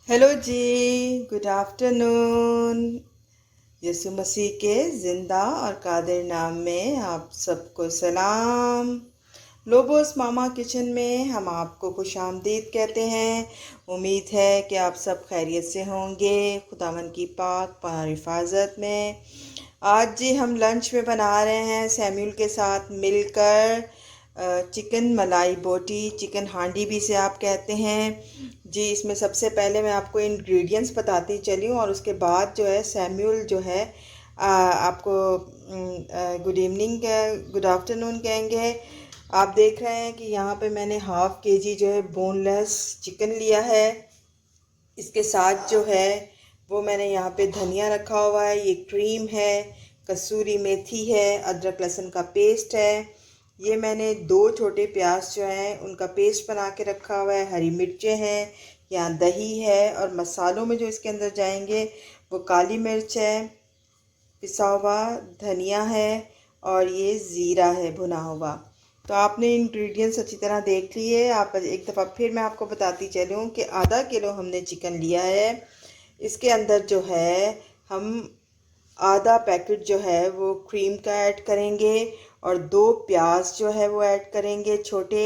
Hello जी। Good afternoon. Yeshu Masih के ज़िंदा और कादिर नाम में आप सबको सलाम। लोबोस मामा किचन में हम आपको खुशामदीद कहते हैं। उम्मीद है कि आप सब खैरियत से होंगे, खुदावन की पाक पनाह हिफाजत में। आज जी हम लंच में बना रहे हैं सैम्यूल के साथ मिलकर चिकन मलाई बोटी, चिकन हांडी भी से आप कहते हैं जी। इसमें सबसे पहले मैं आपको इंग्रेडिएंट्स बताती चली हूँ और उसके बाद जो है सैम्यूल जो है आपको गुड इवनिंग गुड आफ्टरनून कहेंगे। आप देख रहे हैं कि यहाँ पे मैंने हाफ़ केजी जो है बोनलेस चिकन लिया है। इसके साथ जो है वो मैंने यहाँ पे धनिया रखा हुआ है, ये क्रीम है, कसूरी मेथी है, अदरक लहसुन का पेस्ट है। ये मैंने 2 छोटे प्याज जो हैं उनका पेस्ट बना के रखा हुआ है, हरी मिर्चें हैं, यहाँ दही है और मसालों में जो इसके अंदर जाएंगे वो काली मिर्च है, पिसा हुआ धनिया है और ये ज़ीरा है भुना हुआ। तो आपने इंग्रेडिएंट्स अच्छी तरह देख लिए। आप एक दफ़ा फिर मैं आपको बताती चलूँ कि आधा किलो हमने चिकन लिया है। इसके अंदर जो है हम आधा पैकेट जो है वो क्रीम का ऐड करेंगे और 2 प्याज जो है वो ऐड करेंगे छोटे,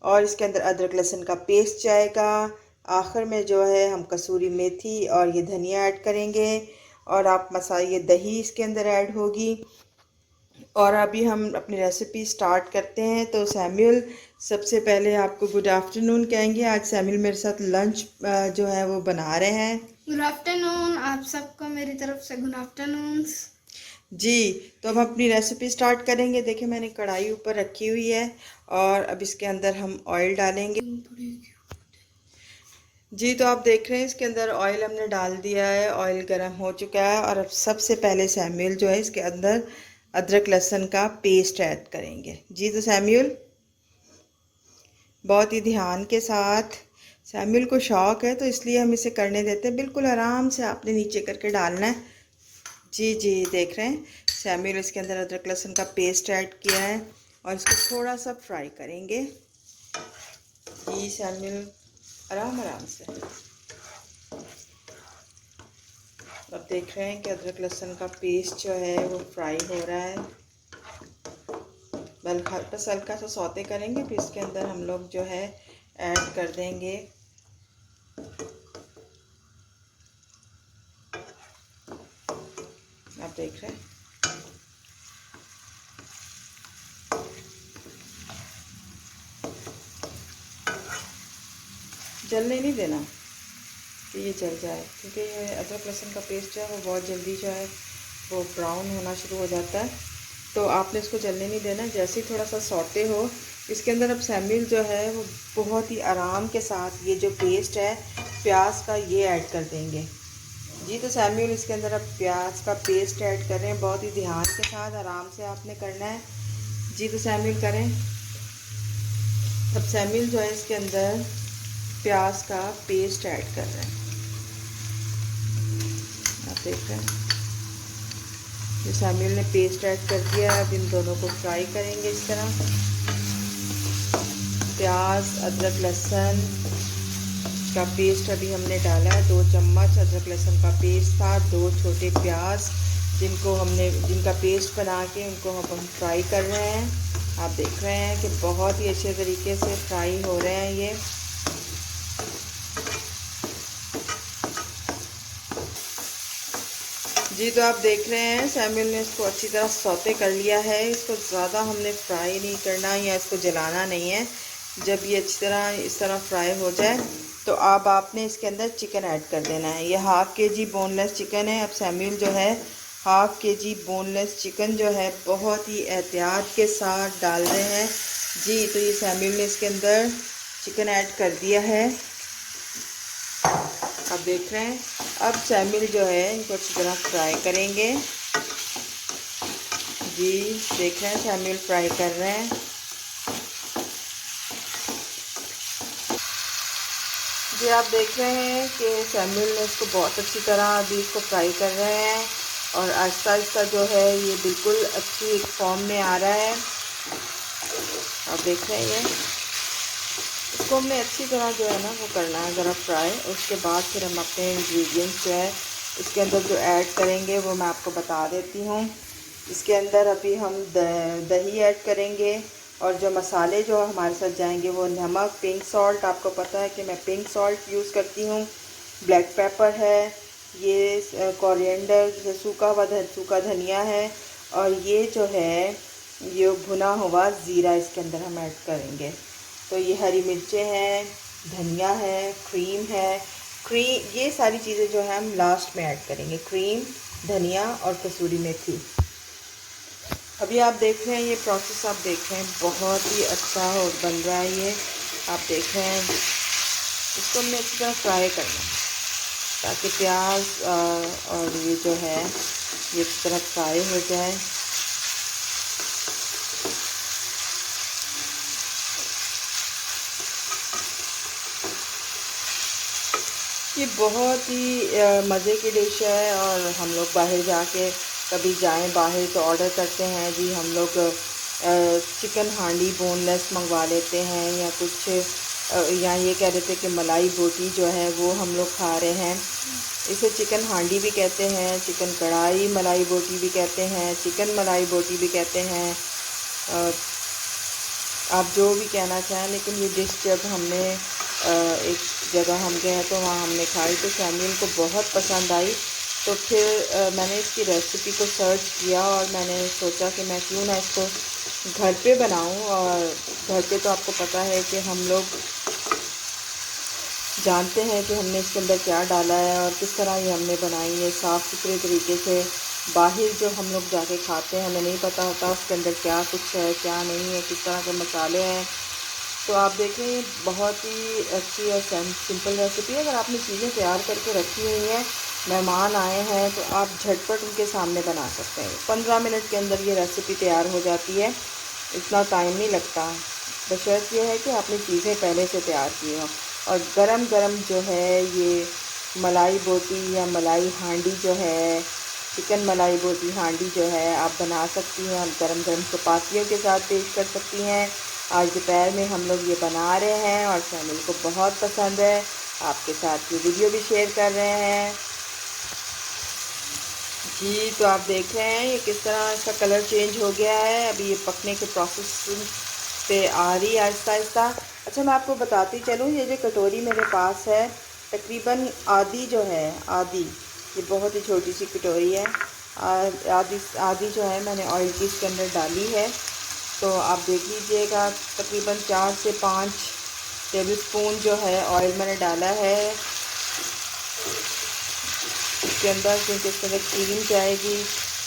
और इसके अंदर अदरक लहसुन का पेस्ट जाएगा। आखिर में जो है हम कसूरी मेथी और ये धनिया ऐड करेंगे और आप मसाला ये दही इसके अंदर ऐड होगी। और अभी हम अपनी रेसिपी स्टार्ट करते हैं। तो सैम्यूल सबसे पहले आपको गुड आफ्टरनून कहेंगे। आज सैम्यूल मेरे साथ लंच जो है वो बना रहे हैं। गुड आफ्टरनून आप सबको मेरी तरफ से गुड आफ्टरनून जी। तो अब अपनी रेसिपी स्टार्ट करेंगे। देखिए मैंने कढ़ाई ऊपर रखी हुई है और अब इसके अंदर हम ऑयल डालेंगे। जी तो आप देख रहे हैं इसके अंदर ऑयल हमने डाल दिया है, ऑयल गर्म हो चुका है और अब सबसे पहले सैम्यूल जो है इसके अंदर अदरक लहसुन का पेस्ट ऐड करेंगे। जी तो सैम्यूल बहुत ही ध्यान के साथ, सैम्यूल को शौक़ है तो इसलिए हम इसे करने देते हैं। बिल्कुल आराम से आपने नीचे करके डालना है। जी जी देख रहे हैं सैम्यूल इसके अंदर अदरक लहसुन का पेस्ट ऐड किया है और इसको थोड़ा सा फ्राई करेंगे। जी सैम्यूल आराम आराम से। अब देख रहे हैं कि अदरक लहसुन का पेस्ट जो है वो फ्राई हो रहा है। बस हल्का सा सौते करेंगे, फिर इसके अंदर हम लोग जो है ऐड कर देंगे आप देख रहे हैं जलने नहीं देना कि ये जल जाए, क्योंकि ये अदरक लहसुन का पेस्ट जो है वो बहुत जल्दी जो है वो ब्राउन होना शुरू हो जाता है। तो आपने इसको जलने नहीं देना। जैसे ही थोड़ा सा सौते हो इसके अंदर अब सैम्यूल जो है वो बहुत ही आराम के साथ ये जो पेस्ट है प्याज का ये ऐड कर देंगे। जी तो सैम्यूल इसके अंदर अब प्याज का पेस्ट ऐड कर रहे हैं, बहुत ही ध्यान के साथ आराम से आपने करना है। जी तो सैम्यूल करें। अब सैम्यूल जो है इसके अंदर प्याज का पेस्ट ऐड कर रहे हैं। आप देख रहे हैं ये सैम्यूल ने पेस्ट ऐड कर दिया है। अब इन दोनों को फ्राई करेंगे इस तरह। प्याज अदरक लहसुन का पेस्ट अभी हमने डाला है, 2 चम्मच अदरक लहसुन का पेस्ट था, 2 छोटे प्याज जिनका पेस्ट बना के उनको हम फ्राई कर रहे हैं। आप देख रहे हैं कि बहुत ही अच्छे तरीके से फ्राई हो रहे हैं ये। जी तो आप देख रहे हैं सैम्यूल ने इसको अच्छी तरह सौते कर लिया है। इसको ज़्यादा हमने फ्राई नहीं करना या इसको जलाना नहीं है। जब ये अच्छी तरह इस तरह फ्राई हो जाए तो अब आपने इसके अंदर चिकन ऐड कर देना है। ये हाफ़ केजी बोनलेस चिकन है। अब सैम्यूल जो है हाफ़ केजी बोनलेस चिकन जो है बहुत ही एहतियात के साथ डाल रहे हैं। जी तो ये सैम्यूल ने इसके अंदर चिकन ऐड कर दिया है। आप देख रहे हैं अब सैम्यूल जो है इनको अच्छी तरह फ्राई करेंगे। जी देख रहे हैं सैम्यूल फ्राई कर रहे हैं। जी आप देख रहे हैं कि सैम्यूल ने इसको बहुत अच्छी तरह अभी इसको फ्राई कर रहे हैं और आहिस्ता आहिस्ता जो है ये बिल्कुल अच्छी एक फॉर्म में आ रहा है। आप देख रहे हैं ये इसको हमने अच्छी तरह जो है ना वो करना है ज़रा फ्राई। उसके बाद फिर हम अपने इंग्रेडिएंट्स जो है इसके अंदर जो ऐड करेंगे वो मैं आपको बता देती हूँ। इसके अंदर अभी हम दही ऐड करेंगे, और जो मसाले जो हमारे साथ जाएंगे वो नमक, पिंक सॉल्ट, आपको पता है कि मैं पिंक सॉल्ट यूज़ करती हूँ, ब्लैक पेपर है, ये कोरिएंडर सूखा धनिया है, और ये जो है ये भुना हुआ ज़ीरा इसके अंदर हम ऐड करेंगे। तो ये हरी मिर्चें हैं, धनिया है, ये सारी चीज़ें जो है हम लास्ट में ऐड करेंगे। क्रीम, धनिया और कसूरी मेथी। अभी आप देख रहे हैं ये प्रोसेस, आप देख रहे हैं बहुत ही अच्छा हो बन रहा है ये। आप देख रहे हैं इसको हमने अच्छी तरह फ्राई करना है ताकि प्याज और ये जो है ये अच्छी तरह फ्राई हो जाए। ये बहुत ही मज़े की डिश है, और हम लोग बाहर जाके कभी जाएं बाहर तो ऑर्डर करते हैं जी, हम लोग चिकन हांडी बोनलेस मंगवा लेते हैं, या कुछ या ये कह देते हैं कि मलाई बोटी जो है वो हम लोग खा रहे हैं। इसे चिकन हांडी भी कहते हैं, चिकन कढ़ाई मलाई बोटी भी कहते हैं, चिकन मलाई बोटी भी कहते हैं, आप जो भी कहना चाहें। लेकिन ये डिश जब हमने एक जगह हम गए तो वहाँ हमने खाई तो सैमुअल को बहुत पसंद आई। तो फिर मैंने इसकी रेसिपी को सर्च किया और मैंने सोचा कि मैं क्यों ना इसको घर पे बनाऊं। और घर पे तो आपको पता है कि हम लोग जानते हैं कि हमने इसके अंदर क्या डाला है और किस तरह ये हमने बनाई है साफ़ सुथरे तरीके से। बाहर जो हम लोग जाके खाते हैं हमें नहीं पता होता उसके अंदर क्या कुछ है क्या नहीं है, किस तरह के मसाले हैं। तो आप देखें बहुत ही अच्छी और सिंपल रेसिपी है। अगर आपने चीज़ें तैयार करके रखी हुई हैं, मेहमान आए हैं, तो आप झटपट उनके सामने बना सकते हैं। 15 मिनट के अंदर ये रेसिपी तैयार हो जाती है, इतना टाइम नहीं लगता। बशर्त ये है कि आपने चीज़ें पहले से तैयार की हों। और गरम गरम जो है ये मलाई बोटी या मलाई हांडी जो है, चिकन मलाई बोटी हांडी जो है आप बना सकती हैं और गरम गरम चपातियों के साथ पेश कर सकती हैं। आज दोपहर में हम लोग ये बना रहे हैं और सैमुअल को बहुत पसंद है। आपके साथ ये वीडियो भी शेयर कर रहे हैं जी। तो आप देख रहे हैं ये किस तरह इसका कलर चेंज हो गया है। अभी ये पकने के प्रोसेस पे आ रही है आहिस्ता आहिस्ता। अच्छा मैं आपको बताती चलूँ, ये जो कटोरी मेरे पास है तकरीबन आधी जो है, आधी, ये बहुत ही छोटी सी कटोरी है, आधी जो है मैंने ऑयल की इसके अंदर डाली है। तो आप देख लीजिएगा तकरीबन 4 से 5 टेबलस्पून जो है ऑयल मैंने डाला है इसके अंदर, क्योंकि इसके अंदर क्रीम जाएगी।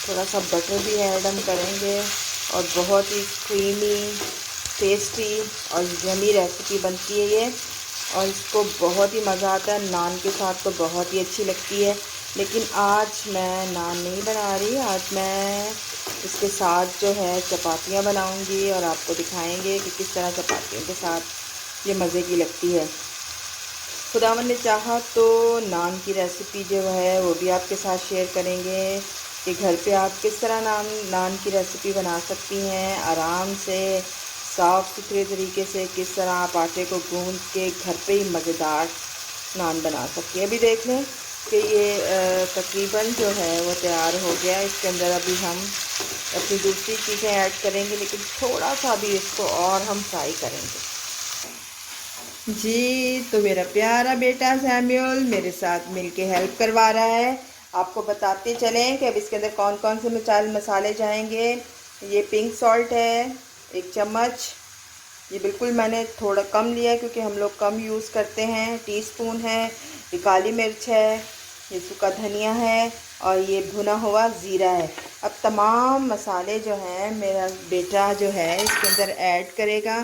थोड़ा सा बटर भी ऐड हम करेंगे और बहुत ही क्रीमी टेस्टी और यमी रेसिपी बनती है ये। और इसको बहुत ही मज़ा आता है, नान के साथ तो बहुत ही अच्छी लगती है। लेकिन आज मैं नान नहीं बना रही, आज मैं इसके साथ जो है चपातियाँ बनाऊंगी और आपको दिखाएंगे कि किस तरह चपातियों के साथ ये मज़े की लगती है। खुदावन ने चाहा तो नान की रेसिपी जो है वो भी आपके साथ शेयर करेंगे कि घर पे आप किस तरह नान की रेसिपी बना सकती हैं आराम से साफ़ सुथरे तरीके से, किस तरह आप आटे को गूंद के घर पे ही मज़ेदार नान बना सकती हैं। अभी देख लें कि ये तकरीबन जो है वो तैयार हो गया। इसके अंदर अभी हम अपनी दूसरी चीज़ें ऐड करेंगे, लेकिन थोड़ा सा भी इसको और हम फ्राई करेंगे जी। तो मेरा प्यारा बेटा सैमुअल मेरे साथ मिलके हेल्प करवा रहा है। आपको बताते चलें कि अब इसके अंदर कौन कौन से मसाले जाएंगे। ये पिंक सॉल्ट है 1 चम्मच, ये बिल्कुल मैंने थोड़ा कम लिया है क्योंकि हम लोग कम यूज़ करते हैं, टीस्पून है। ये काली मिर्च है, ये सूखा धनिया है और ये भुना हुआ ज़ीरा है। अब तमाम मसाले जो हैं मेरा बेटा जो है इसके अंदर ऐड करेगा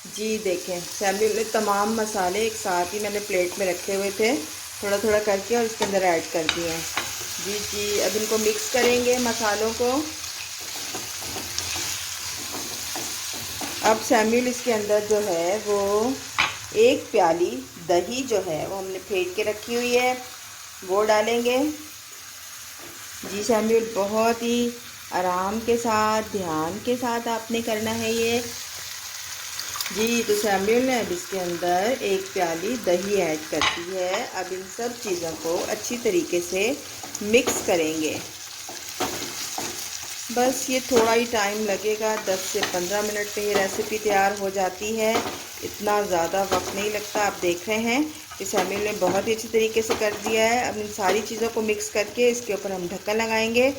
जी। देखें सैमुअल ने तमाम मसाले एक साथ ही मैंने प्लेट में रखे हुए थे, थोड़ा थोड़ा करके और इसके अंदर ऐड कर दिए हैं जी। अब इनको मिक्स करेंगे मसालों को। अब सैमुअल इसके अंदर जो है वो 1 प्याली दही जो है वो हमने फेंट के रखी हुई है वो डालेंगे जी। सैमुअल बहुत ही आराम के साथ ध्यान के साथ आपने करना है ये। जी तो सैमुअल ने अब इसके अंदर एक प्याली दही ऐड कर दी है। अब इन सब चीज़ों को अच्छी तरीके से मिक्स करेंगे। बस ये थोड़ा ही टाइम लगेगा, 10 से 15 मिनट में ये रेसिपी तैयार हो जाती है। इतना ज़्यादा वक्त नहीं लगता। आप देख रहे हैं कि सैमुअल ने बहुत ही अच्छी तरीके से कर दिया है। अब इन सारी चीज़ों को मिक्स करके इसके ऊपर हम ढक्कन लगाएंगे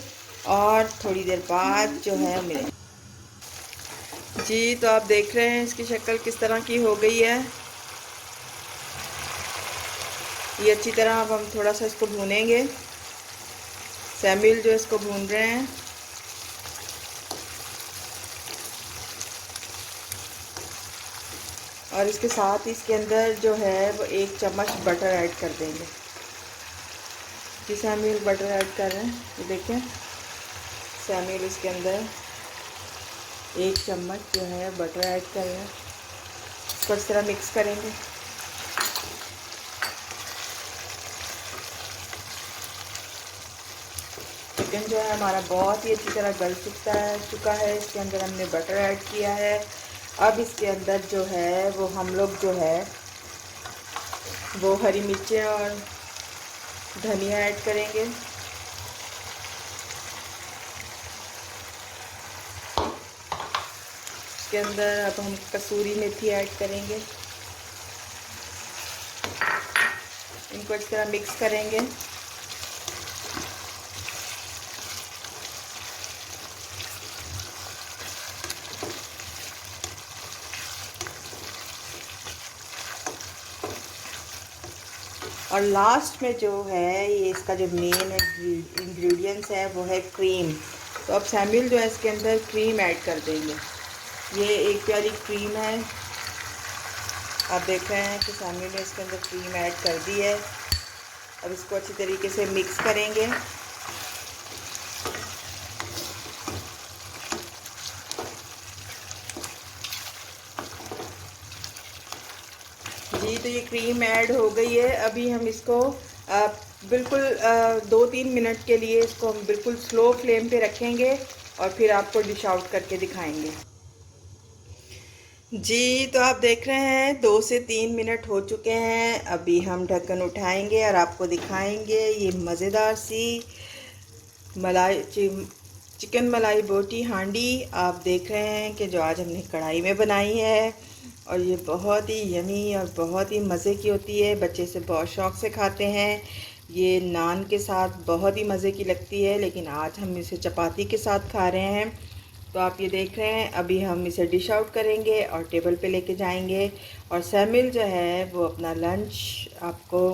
और थोड़ी देर बाद जो है मिलेंगे। जी तो आप देख रहे हैं इसकी शक्ल किस तरह की हो गई है। ये अच्छी तरह अब हम थोड़ा सा इसको भूनेंगे। सैमुअल जो इसको भून रहे हैं। और इसके साथ इसके अंदर जो है वो 1 चम्मच बटर ऐड कर देंगे। जी सैमुअल बटर ऐड कर रहे हैं, ये देखें सैमुअल इसके अंदर 1 चम्मच जो है बटर ऐड कर रहे हैं। इसको इस तरह मिक्स करेंगे। चिकन जो है हमारा बहुत ही अच्छी तरह गल चुका है। इसके अंदर हमने बटर ऐड किया है। अब इसके अंदर जो है वो हम लोग जो है वो हरी मिर्चें और धनिया ऐड करेंगे। इसके अंदर अब हम कसूरी मेथी ऐड करेंगे। इनको इस तरह मिक्स करेंगे। और लास्ट में जो है ये इसका जो मेन इंग्रेडिएंट्स है वो है क्रीम। तो अब सैमुअल जो है इसके अंदर क्रीम ऐड कर देंगे। ये एक प्याली क्रीम है। आप देख रहे हैं कि सैमुअल ने इसके अंदर क्रीम ऐड कर दी है। अब इसको अच्छी तरीके से मिक्स करेंगे। जी तो ये क्रीम ऐड हो गई है। अभी हम इसको बिल्कुल 2-3 मिनट के लिए इसको हम बिल्कुल स्लो फ्लेम पे रखेंगे और फिर आपको डिश आउट करके दिखाएंगे। जी तो आप देख रहे हैं 2 से 3 मिनट हो चुके हैं। अभी हम ढक्कन उठाएंगे और आपको दिखाएंगे ये मज़ेदार सी चिकन मलाई बोटी हांडी। आप देख रहे हैं कि जो आज हमने कढ़ाई में बनाई है और ये बहुत ही यमी और बहुत ही मज़े की होती है। बच्चे से बहुत शौक़ से खाते हैं। ये नान के साथ बहुत ही मज़े की लगती है, लेकिन आज हम इसे चपाती के साथ खा रहे हैं। तो आप ये देख रहे हैं अभी हम इसे डिश आउट करेंगे और टेबल पे लेके जाएंगे और सैमुअल जो है वो अपना लंच आपको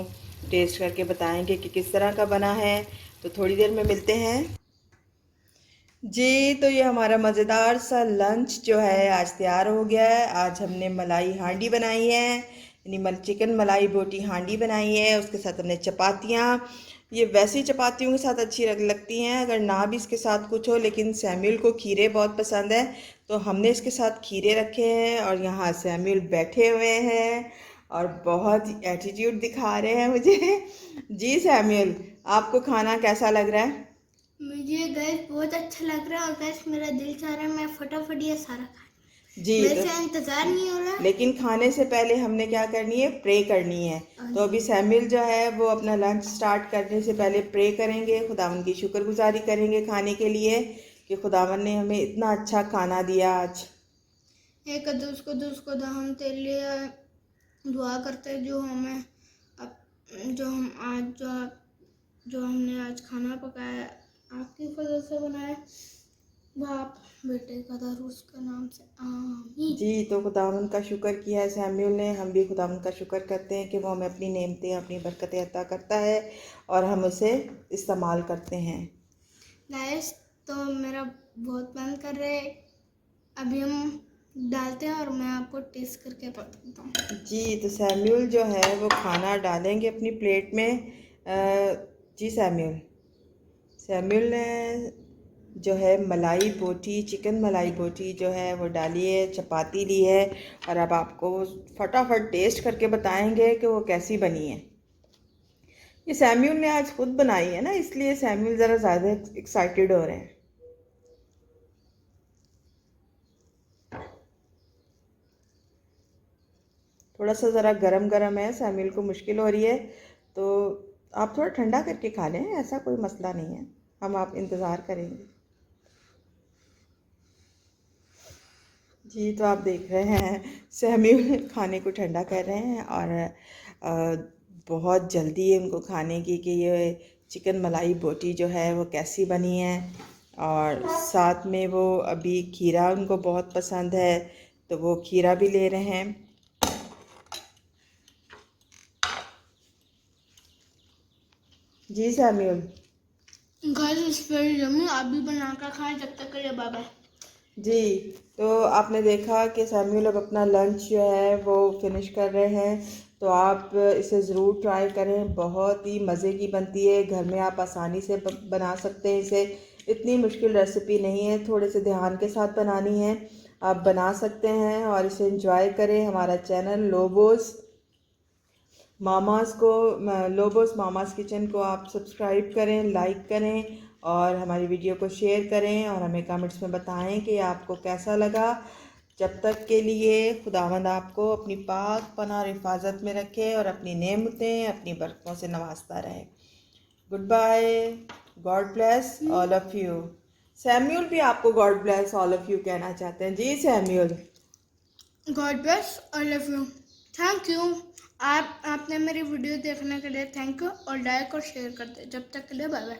टेस्ट करके बताएंगे कि किस तरह का बना है। तो थोड़ी देर में मिलते हैं। जी तो ये हमारा मज़ेदार सा लंच जो है आज तैयार हो गया है। आज हमने मलाई हांडी बनाई है, यानी चिकन मलाई बोटी हांडी बनाई है। उसके साथ हमने चपातियाँ, ये वैसी चपातियों के साथ अच्छी लगती हैं अगर ना भी इसके साथ कुछ हो, लेकिन सैमुअल को खीरे बहुत पसंद है तो हमने इसके साथ खीरे रखे हैं। और यहाँ सैमुअल बैठे हुए हैं और बहुत एटीट्यूड दिखा रहे हैं मुझे। जी सैमुअल, आपको खाना कैसा लग रहा है? मुझे गैस बहुत अच्छा लग रहा है और गैस मेरा दिल चाह रहा है मैं फटाफट ये सारा खा। जी मेरे से इंतज़ार नहीं हो रहा। लेकिन खाने से पहले हमने क्या करनी है, प्रे करनी है। तो अभी सैमुअल जो है वो अपना लंच स्टार्ट करने से पहले प्रे करेंगे, खुदावन की शुक्रगुजारी करेंगे खाने के लिए कि खुदावन ने हमें इतना अच्छा खाना दिया आज। एक कद्दूस को हम तेरे लिए दुआ करते हैं जो हमें जो हम आज जो हमने आज खाना पकाया आपकी फजल से बनाया। बाप बेटे का दरूस के नाम से आमीन। जी तो खुदावन का शुक्र किया है सैमुअल ने। हम भी खुदावन का शुक्र करते हैं कि वो हमें अपनी नेमतें अपनी बरकतें अता करता है और हम उसे इस्तेमाल करते हैं। गाइस तो मेरा बहुत मन कर रहा है, अभी हम डालते हैं और मैं आपको टेस्ट करके बताता हूँ। जी तो सैमुअल जो है वो खाना डालेंगे अपनी प्लेट में। जी सैमुअल ने जो है मलाई बोटी, चिकन मलाई बोटी जो है वो डाली है, चपाती ली है और अब आपको फटाफट टेस्ट करके बताएंगे कि वो कैसी बनी है। ये सैमुअल ने आज खुद बनाई है ना, इसलिए सैमुअल ज़रा ज़्यादा एक्साइटेड हो रहे हैं। थोड़ा सा ज़रा गरम गरम है, सैमुअल को मुश्किल हो रही है, तो आप थोड़ा ठंडा करके खा लें, ऐसा कोई मसला नहीं है, हम आप इंतज़ार करेंगे। जी, तो आप देख रहे हैं सैमुअल खाने को ठंडा कर रहे हैं और बहुत जल्दी है उनको खाने की कि ये चिकन मलाई बोटी जो है वो कैसी बनी है, और साथ में वो अभी खीरा उनको बहुत पसंद है, तो वो खीरा भी ले रहे हैं। जी Samuel. Guys it's very yummy, आप भी बना कर खाएं। जब तक के लिए बाय बाय। जी, तो आपने देखा कि सैमुअल अब अपना लंच जो है वो फिनिश कर रहे हैं, तो आप इसे ज़रूर ट्राई करें, बहुत ही मज़े की बनती है, घर में आप आसानी से बना सकते हैं इसे, इतनी मुश्किल रेसिपी नहीं है, थोड़े से ध्यान के साथ बनानी है, आप बना सकते हैं और इसे एंजॉय करें। हमारा चैनल लोबोस मामास किचन को आप सब्सक्राइब करें, लाइक करें और हमारी वीडियो को शेयर करें और हमें कमेंट्स में बताएं कि आपको कैसा लगा। जब तक के लिए खुदावंद आपको अपनी पाक पनाह और हिफाजत में रखे और अपनी नेमतें अपनी बरकतों से नवाजता रहे। Goodbye, God bless all of you. Samuel भी आपको God bless all of you कहना चाहते हैं। जी Samuel. God bless, I love you, thank you. आपने मेरी वीडियो देखने के लिए थैंक यू, और लाइक और शेयर कर दे। जब तक के लिए बाय बाय।